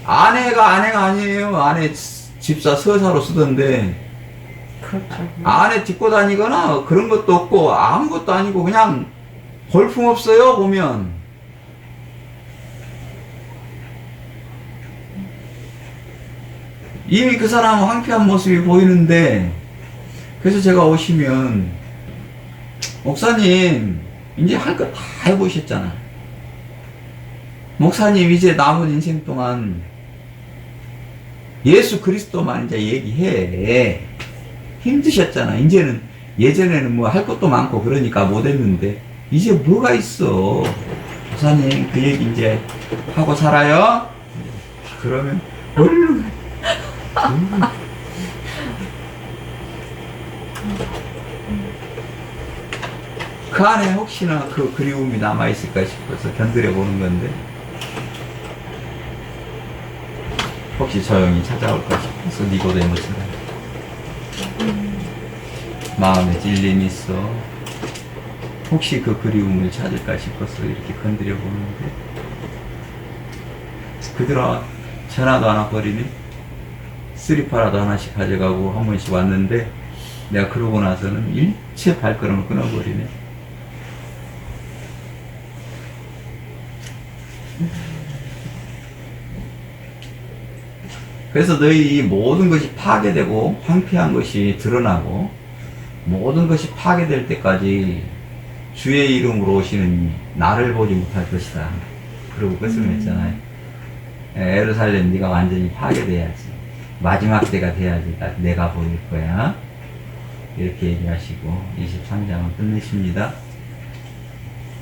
아내가 아니에요. 아내 집사 서사로 쓰던데. 그렇죠. 아내 딛고 다니거나 그런 것도 없고 아무것도 아니고 그냥 볼품 없어요. 보면 이미 그 사람은 황폐한 모습이 보이는데, 그래서 제가 오시면 목사님 이제 할 거 다 해보셨잖아. 목사님 이제 남은 인생 동안 예수 그리스도만 이제 얘기해. 힘드셨잖아. 이제는 예전에는 뭐 할 것도 많고 그러니까 못했는데 이제 뭐가 있어. 목사님 그 얘기 이제 하고 살아요. 그러면 얼른 그 안에 혹시나 그 그리움이 남아있을까 싶어서 견드려 보는 건데, 혹시 저 형이 찾아올까 싶어서 니고데모스가 마음에 찔림이 있어. 혹시 그 그리움을 찾을까 싶어서 이렇게 건드려 보는데, 그들아 전화도 하나 버리네. 쓰리파라도 하나씩 가져가고 한 번씩 왔는데 내가 그러고 나서는 일체 발걸음을 끊어버리네. 그래서 너희 모든 것이 파괴되고 황폐한 것이 드러나고 모든 것이 파괴될 때까지 주의 이름으로 오시는 나를 보지 못할 것이다. 그러고 끝을 맺잖아요. 예루살렘 네가 완전히 파괴돼야지. 마지막 때가 돼야지 내가 보일 거야. 이렇게 얘기하시고 23장을 끝내십니다.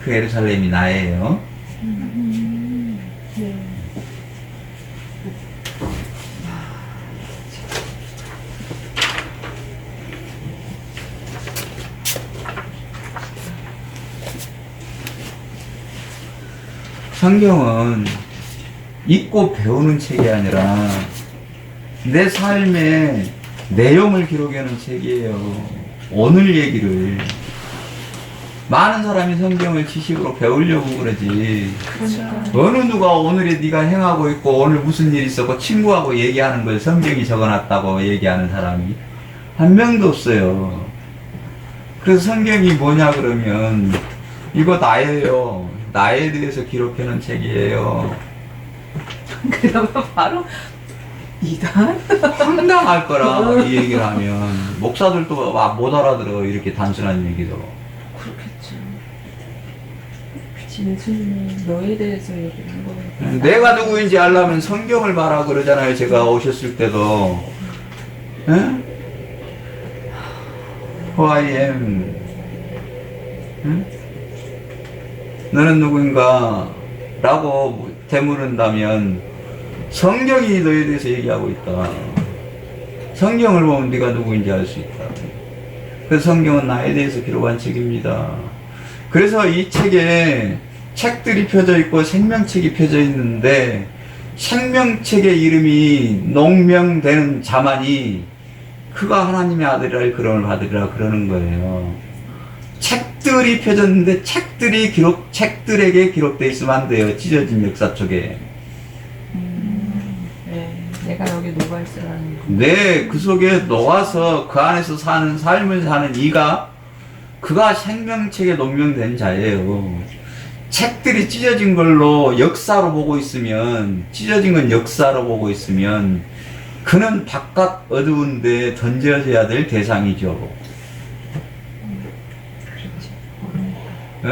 그 예루살렘이 나예요. 네. 성경은 읽고 배우는 책이 아니라 내 삶의 내용을 기록하는 책이에요. 오늘 얘기를. 많은 사람이 성경을 지식으로 배우려고 그러지. 어느 누가 오늘에 네가 행하고 있고 오늘 무슨 일이 있었고 친구하고 얘기하는 걸 성경이 적어놨다고 얘기하는 사람이 한 명도 없어요. 그래서 성경이 뭐냐 그러면 이거 나예요. 나에 대해서 기록해놓은 책이에요. 그러면 바로 이단? 황당할 거라 이 얘기를 하면 목사들도 못 알아들어. 이렇게 단순한 얘기도. 그렇겠죠. 예수님이 너에 대해서 얘기한 거예요. 내가 누구인지 알려면 성경을 봐라 그러잖아요. 제가 오셨을 때도. 에? Who I am. 응? 너는 누구인가? 라고 되물은다면 성경이 너에 대해서 얘기하고 있다. 성경을 보면 네가 누구인지 알 수 있다. 그래서 성경은 나에 대해서 기록한 책입니다. 그래서 이 책에 책들이 펴져 있고 생명책이 펴져 있는데 생명책의 이름이 농명되는 자만이 그가 하나님의 아들이라 그름을 받으리라 그러는 거예요. 책들이 펴졌는데 책들에게 기록되어 있으면 안 돼요. 찢어진 역사 쪽에. 네, 내가 여기 녹아 있으라는 거. 네, 그 속에 녹아서 그 안에서 사는 삶을 사는 그가 생명책에 농명된 자예요. 책들이 찢어진 걸로 역사로 보고 있으면, 찢어진 건 역사로 보고 있으면, 그는 바깥 어두운데 던져져야 될 대상이죠. 네.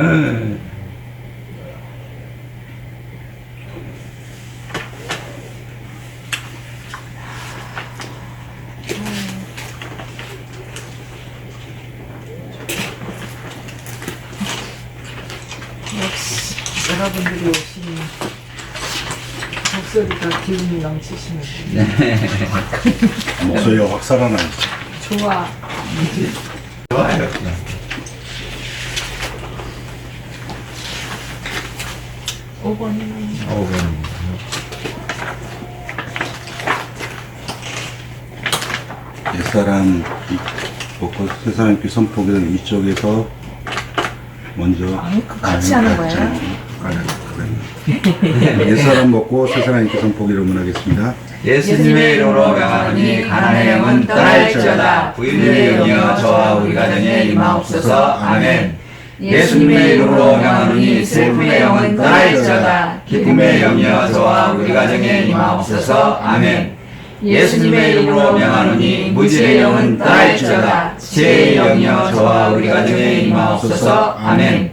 역시 여러분들이 오시니 목소리가 기운이 넘치시는 목소리가 확 살아나요. 좋아. 좋아요. 5번이네요. 5번입니다. 옛사람 먹고 새사람 그 선포기는 이쪽에서 먼저 아니, 같이 하는 거예요? 옛사람 먹고 새사람 그 선포기를 문하겠습니다. 예수님의 이름으로 명하노니 가난의 영은 떠날지어다. 부인의 영이여 저와 우리 가정에 임하옵소서. 아멘. 예수님의 이름으로 명하노니 슬픔의 영은 떠날지어다. 기쁨의 영이여 저와 우리 가정에 임하옵소서. 아멘. 예수님의 이름으로 명하노니 무지의 영은 떠날지어다. 지혜의 영이여 저와 우리 가정에 임하옵소서. 아멘.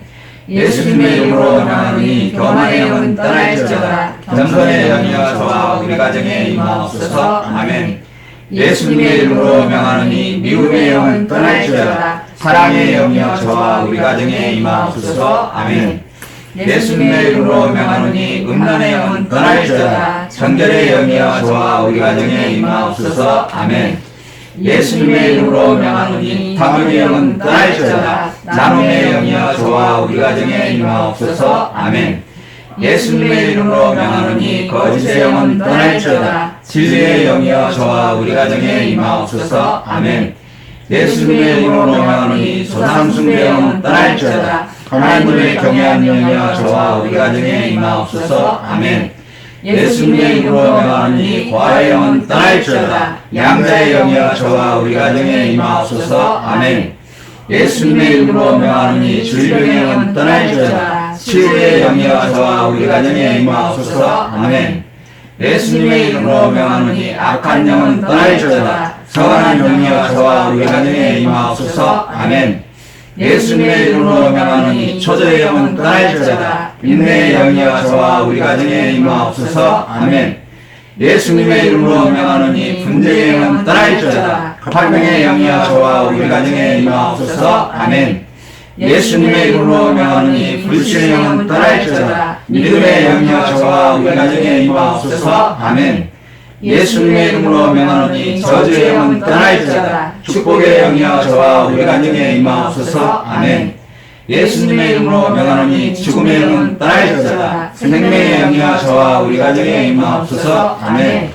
예수님의 이름으로 명하노니 교만의 영은 떠날지어다. 겸손의 영이여 저와 우리 가정에 임하옵소서. 아멘. 예수님의 이름으로 명하노니 미움의 영은 떠날지어다. 사랑의 영이여 저와 우리 가정에 임하옵소서. 아멘. 예수님의 이름으로 명하노니 음란의 영은 떠날지어다. 정결의 영이여 저와 우리 가정에 임하옵소서. 아멘. 예수님의 이름으로 명하노니 탐욕의 영은 떠날지어다. 나눔의 영이여 저와 우리 가정에 임하옵소서. 아멘. 예수님의 이름으로 명하노니 거짓의 영은 떠날지어다. 진리의 영이여 저와 우리 가정에 임하옵소서. 아멘. 예수님의 이름으로 명하노니 소상숭배의 영은 떠날지어다. 하나님을 경외하는 영이여 저와 우리 가정에 임하옵소서. 아멘. 예수님의 이름으로 명하노니 과의 영은 떠날지어다. 양자의 영이여 저와 우리 가정에 임하옵소서. 아멘. 예수님의 이름으로 명하노니 질병의 영은 떠날지어다. 치유의 영이여 저와 우리 가정에 임하옵소서. 아멘. 예수님의 이름으로 명하노니 악한 영은 떠날지어다. 성한 영이여 저와 우리 가정에 임하옵소서. 아멘. 예수님의 이름으로 명하노니 초조의 영은 떠날지어다. 인내의 영이여 저와 우리 가정에 임하옵소서. 아멘. 예수님의 이름으로 명하노니 분쟁의 영은 떠날지어다. 화평의 영이여 저와 우리 가정에 임하옵소서. 아멘. 예수님의 이름으로 명하노니 불신의 영은 떠날지어다. 믿음의 영이여 저와 우리 가정에 임하옵소서. 아멘. 예수님의 이름으로 명하노니 저주의 영은 떠날지어다. 축복의 영이여 저와 우리 가정에 임하옵소서. 아멘. 예수님의 이름으로 명하노니 죽음의 영은 떠날지어다. 생명의 영이여 저와 우리 가정에 임하옵소서. 아멘.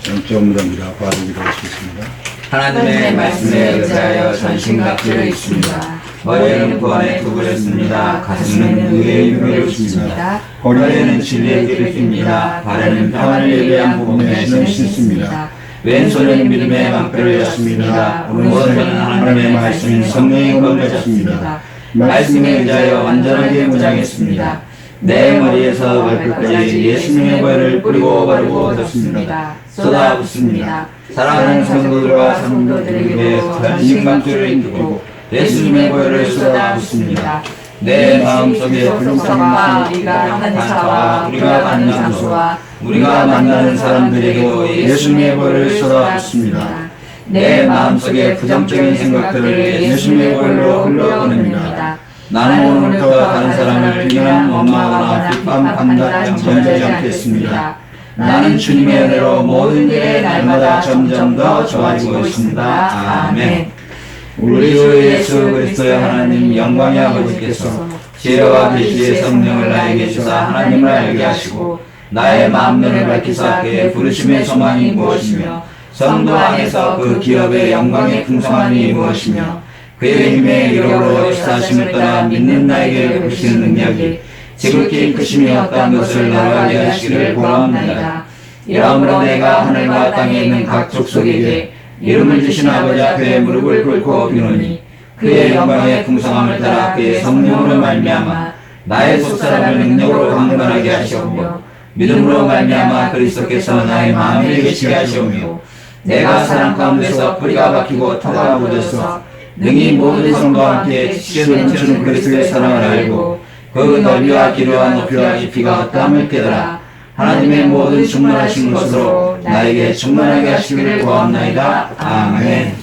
정점무답니다. 바르기로 하시겠습니다. 하나님의 말씀에 의지하여 전신갑주를 입습니다. 머리에는 구원의 톱을 했습니다. 가슴에는 의의 유를 입습니다. 허리에는 진리의 띠를 낍니다. 발에는 평안을 예배한 복음의 신을 신습니다. 왼손에는 믿음의 방패를 였습니다. 오른손에는 하나님의 말씀인 성령의 검을 졌습니다. 말씀에 의지하여 완전하게 무장했습니다. 내 머리에서 발끝까지 예수님의 보혈을 뿌리고 바르고 졌습니다. 쏟아붓습니다. 사랑하는 성도들과 성도들에게 전신갑주를 입고 예수님의 보혈을 쏟아붓습니다. 내 마음속에 불성과 우리가 하는 자와 우리가 가는 장소와 우리가 만나는 사람들에게도 예수님의 보혈을 쏟아붓습니다. 내 마음속에 부정적인 생각들을 예수님의 보혈로 흘러보냅니다. 나는 오늘부터 다른 사람을 비난, 원망하거나 비판한다 전하지 않겠습니다. 나는 주님의 은혜로 모든 일에 날마다 점점 더 좋아지고 있습니다. 아멘. 우리 주 예수 그리스도의 하나님 영광의 아버지께서 지혜와 계시의 성령을 나에게 주사 하나님을 알게 하시고 나의 마음눈을 밝히사 그의 부르심의 소망이 무엇이며 성도 안에서 그 기업의 영광의 풍성함이 무엇이며 그의 힘의 이름으로 역사하심을 따라 믿는 나에게 베푸시는 능력이 지극히 크심이 없다는 것을 나로 알게 하시기를 구합니다. 이러므로 내가 하늘과 땅에 있는 각 족속에게 이름을 주신 아버지 앞에 무릎을 꿇고 비노니 그의 영광의 풍성함을 따라 그의 성령으로 말미암아 나의 속사람을 능력으로 강건하게 하시오며 믿음으로 말미암아 그리스도께서 나의 마음에 계시게 하시오며 내가 사랑 가운데서 뿌리가 박히고 터가 묻어서 능히 모든 성도와 함께 지혜로 넘치는 그리스도의 사랑을 알고 그 넓이와 길이와 높이와 깊이가 어떠함을 깨달아 하나님의 모든 충만하신 것으로 나에게 충만하게 하시기를 구합나이다. 아멘.